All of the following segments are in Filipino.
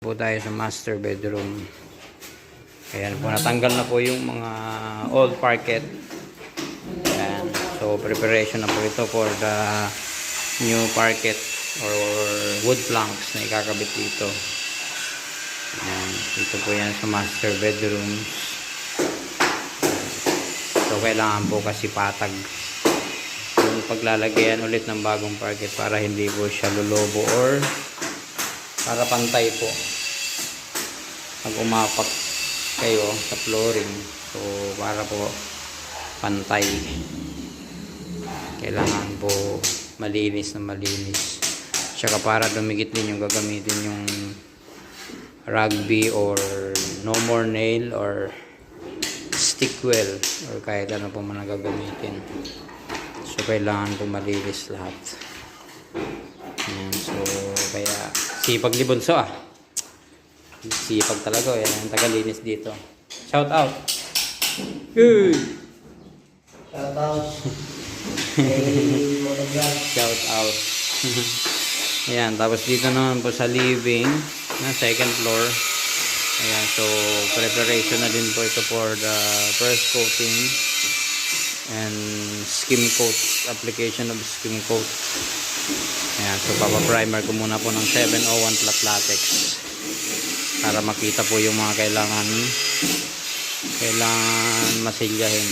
Po tayo sa master bedroom. Ayan po, natanggal na po yung mga old parquet. Ayan. So, preparation na po ito for the new parquet or wood planks na ikakabit dito. Ayan. Dito po yan sa master bedroom. So, kailangan po kasi patag yung paglalagyan ulit ng bagong parquet para hindi po siya lulobo or para pantay po pag umapak kayo sa flooring. So para po pantay, kailangan po malinis na malinis. Tsaka para dumikit din yung gagamitin yung rugby or no more nail or stick well or kahit ano po man gagamitin. So kailangan po malinis lahat. Ayan, so kaya sipag ni Bunso sipag talaga. Yan ang tagalinis dito. Shout out. Shout out. Shout out. Ayan, tapos dito naman po sa living na second floor. Ayan, so preparation na din po ito for the first coating and skim coat, application of skim coat. Ayan, so papaprimer ko muna po ng 701 flat latex para makita po yung mga kailangan masilyahin.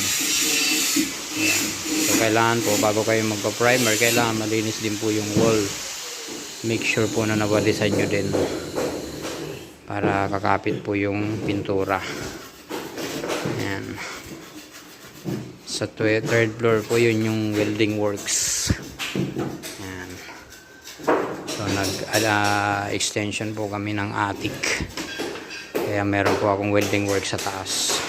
Ayan. So kailangan po bago kayo magpa-primer, kailangan malinis din po yung wall. Make sure po na nabalisan nyo din para kakapit po yung pintura. Ayan. Sa third floor po yun yung welding works. Ayan. So nag-extension po kami ng attic. Kaya meron po akong welding work sa taas.